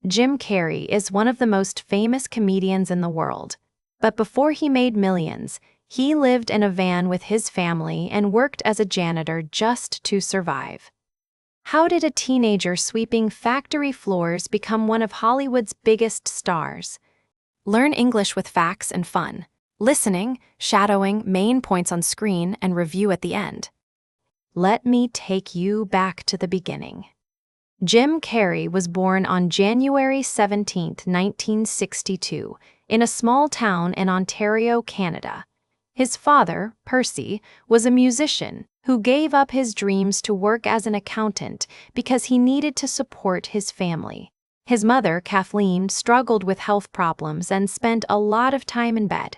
Jim Carrey is one of the most famous comedians in the world. But before he made millions, he lived in a van with his family and worked as a janitor just to survive. How did a teenager sweeping factory floors become one of Hollywood's biggest stars? Learn English with facts and fun. Listening, shadowing, main points on screen, and review at the end. Let me take you back to the beginning. Jim Carrey was born on January 17, 1962, in a small town in Ontario, Canada. His father, Percy, was a musician who gave up his dreams to work as an accountant because he needed to support his family. His mother, Kathleen, struggled with health problems and spent a lot of time in bed.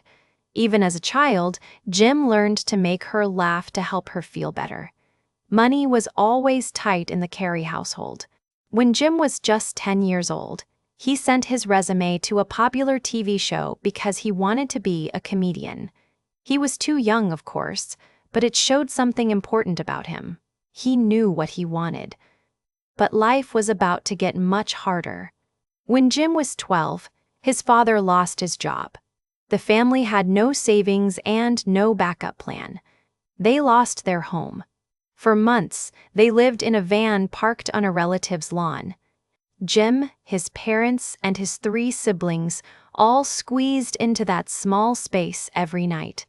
Even as a child, Jim learned to make her laugh to help her feel better. Money was always tight in the Carrey household. When Jim was just 10 years old, he sent his resume to a popular TV show because he wanted to be a comedian. He was too young, of course, but it showed something important about him. He knew what he wanted. But life was about to get much harder. When Jim was 12, his father lost his job. The family had no savings and no backup plan. They lost their home. For months, they lived in a van parked on a relative's lawn. Jim, his parents, and his 3 siblings all squeezed into that small space every night.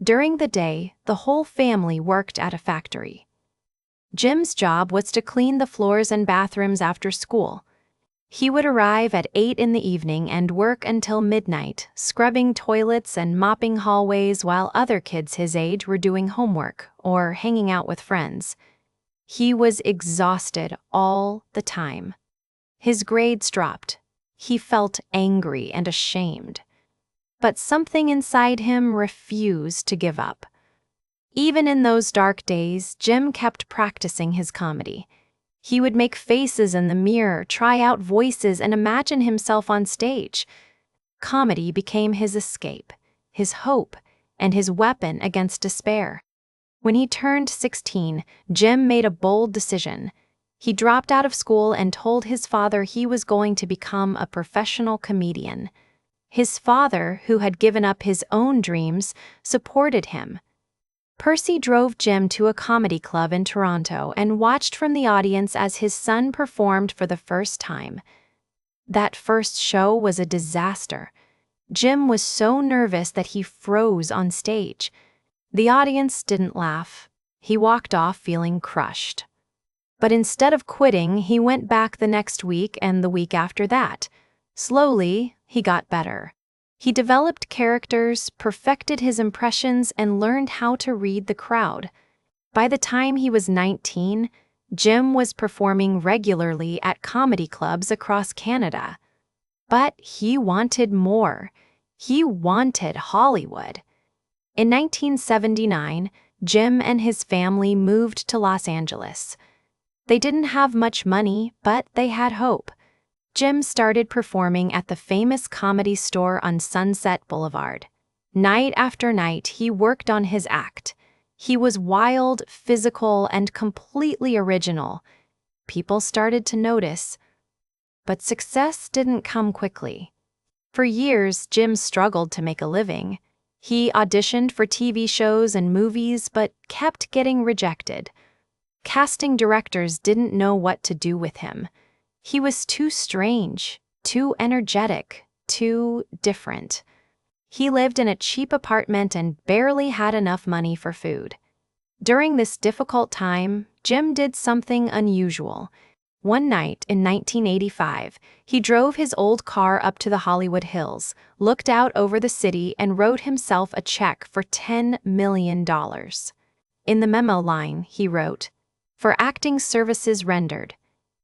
During the day, the whole family worked at a factory. Jim's job was to clean the floors and bathrooms after school. He would arrive at 8 in the evening and work until midnight, scrubbing toilets and mopping hallways while other kids his age were doing homework or hanging out with friends. He was exhausted all the time. His grades dropped. He felt angry and ashamed. But something inside him refused to give up. Even in those dark days, Jim kept practicing his comedy. He would make faces in the mirror, try out voices, and imagine himself on stage. Comedy became his escape, his hope, and his weapon against despair. When he turned 16, Jim made a bold decision. He dropped out of school and told his father he was going to become a professional comedian. His father, who had given up his own dreams, supported him. Percy drove Jim to a comedy club in Toronto and watched from the audience as his son performed for the first time. That first show was a disaster. Jim was so nervous that he froze on stage. The audience didn't laugh. He walked off feeling crushed. But instead of quitting, he went back the next week and the week after that. Slowly, he got better. He developed characters, perfected his impressions, and learned how to read the crowd. By the time he was 19, Jim was performing regularly at comedy clubs across Canada. But he wanted more. He wanted Hollywood. In 1979, Jim and his family moved to Los Angeles. They didn't have much money, but they had hope. Jim started performing at the famous Comedy Store on Sunset Boulevard. Night after night, he worked on his act. He was wild, physical, and completely original. People started to notice. But success didn't come quickly. For years, Jim struggled to make a living. He auditioned for TV shows and movies, but kept getting rejected. Casting directors didn't know what to do with him. He was too strange, too energetic, too different. He lived in a cheap apartment and barely had enough money for food. During this difficult time, Jim did something unusual. One night in 1985, he drove his old car up to the Hollywood Hills, looked out over the city, and wrote himself a check for $10 million. In the memo line, he wrote, "For acting services rendered."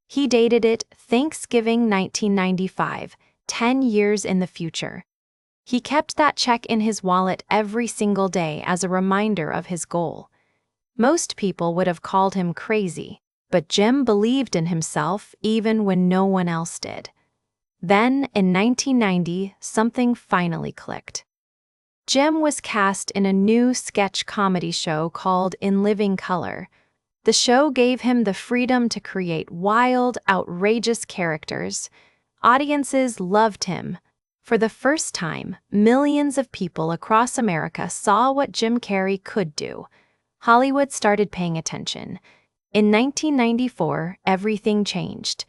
He dated it Thanksgiving 1995, 10 years in the future. He kept that check in his wallet every single day as a reminder of his goal. Most people would have called him crazy, but Jim believed in himself even when no one else did. Then, in 1990, something finally clicked. Jim was cast in a new sketch comedy show called In Living Color. The show gave him the freedom to create wild, outrageous characters. Audiences loved him. For the first time, millions of people across America saw what Jim Carrey could do. Hollywood started paying attention. In 1994, everything changed.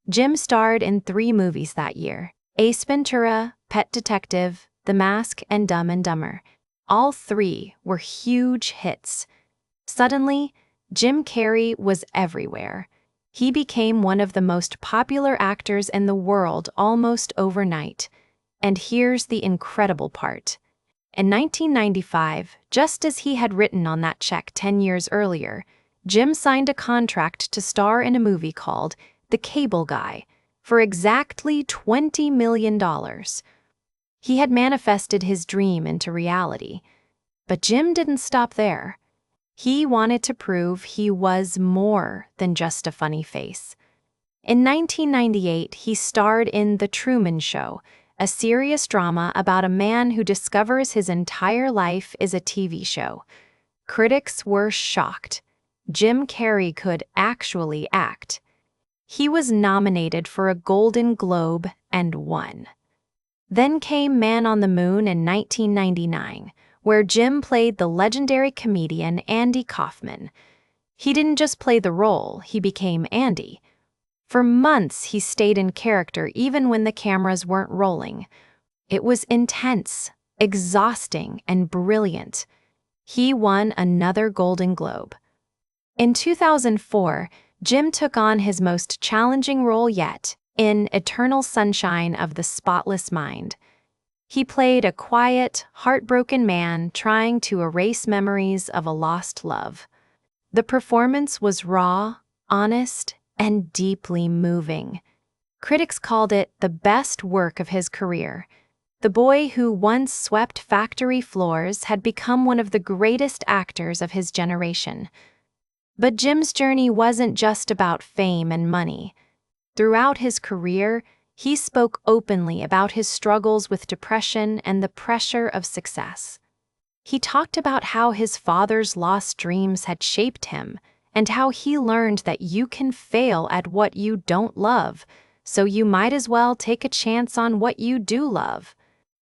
Jim starred in 3 movies that year: Ace Ventura, Pet Detective, The Mask, and Dumb and Dumber. All 3 were huge hits. Suddenly, Jim Carrey was everywhere. He became one of the most popular actors in the world almost overnight. And here's the incredible part. In 1995, just as he had written on that check 10 years earlier, Jim signed a contract to star in a movie called The Cable Guy for exactly $20 million. He had manifested his dream into reality. But Jim didn't stop there. He wanted to prove he was more than just a funny face. In 1998, he starred in The Truman Show, a serious drama about a man who discovers his entire life is a TV show. Critics were shocked. Jim Carrey could actually act. He was nominated for a Golden Globe and won. Then came Man on the Moon in 1999, where Jim played the legendary comedian Andy Kaufman. He didn't just play the role, he became Andy. For months, he stayed in character even when the cameras weren't rolling. It was intense, exhausting, and brilliant. He won another Golden Globe. In 2004, Jim took on his most challenging role yet in Eternal Sunshine of the Spotless Mind. He played a quiet, heartbroken man trying to erase memories of a lost love. The performance was raw, honest, and deeply moving. Critics called it the best work of his career. The boy who once swept factory floors had become one of the greatest actors of his generation. But Jim's journey wasn't just about fame and money. Throughout his career, he spoke openly about his struggles with depression and the pressure of success. He talked about how his father's lost dreams had shaped him, and how he learned that you can fail at what you don't love, so you might as well take a chance on what you do love.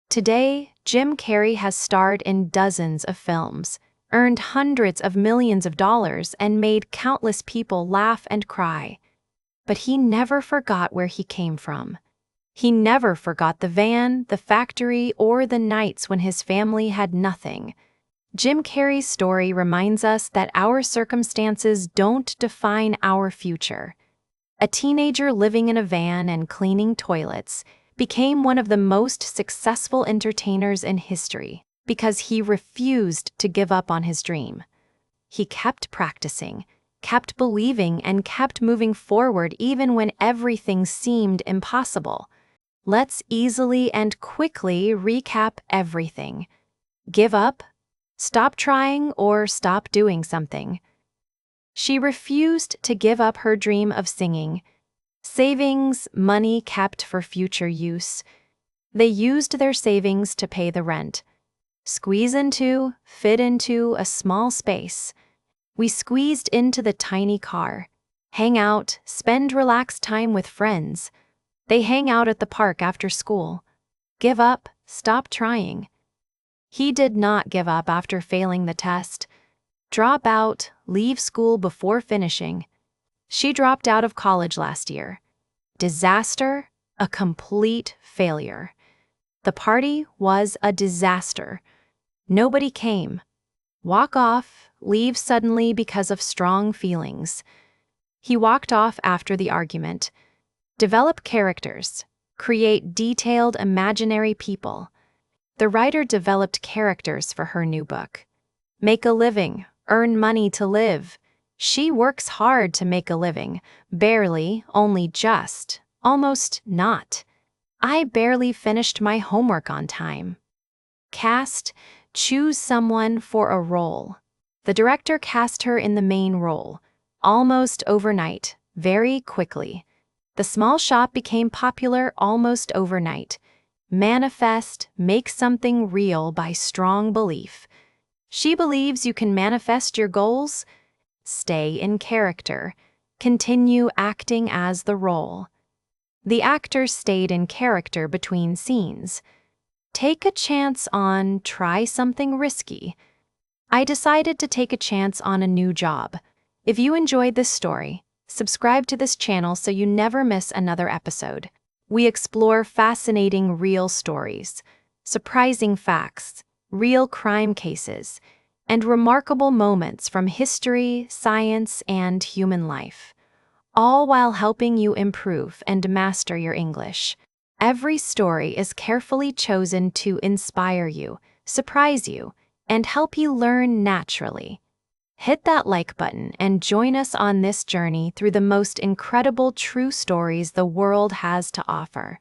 Today, Jim Carrey has starred in dozens of films, earned hundreds of millions of dollars, and made countless people laugh and cry. But he never forgot where he came from. He never forgot the van, the factory, or the nights when his family had nothing. Jim Carrey's story reminds us that our circumstances don't define our future. A teenager living in a van and cleaning toilets became one of the most successful entertainers in history because he refused to give up on his dream. He kept practicing, kept believing, and kept moving forward even when everything seemed impossible. Let's easily and quickly recap everything. Give up, stop trying, or stop doing something. She refused to give up her dream of singing. Savings, money kept for future use. They used their savings to pay the rent. Fit into a small space. We squeezed into the tiny car. Hang out, spend relaxed time with friends. They hang out at the park after school. Give up, stop trying. He did not give up after failing the test. Drop out, leave school before finishing. She dropped out of college last year. Disaster, a complete failure. The party was a disaster. Nobody came. Walk off, leave suddenly because of strong feelings. He walked off after the argument. Develop characters. Create detailed imaginary people. The writer developed characters for her new book. Make a living, earn money to live. She works hard to make a living, barely, only just, almost not. I barely finished my homework on time. Cast, choose someone for a role. The director cast her in the main role, almost overnight, very quickly. The small shop became popular almost overnight. Manifest, make something real by strong belief. She believes you can manifest your goals. Stay in character. Continue acting as the role. The actors stayed in character between scenes. Take a chance on try something risky. I decided to take a chance on a new job. If you enjoyed this story, subscribe to this channel so you never miss another episode. We explore fascinating real stories, surprising facts, real crime cases, and remarkable moments from history, science, and human life, all while helping you improve and master your English. Every story is carefully chosen to inspire you, surprise you, and help you learn naturally. Hit that like button and join us on this journey through the most incredible true stories the world has to offer.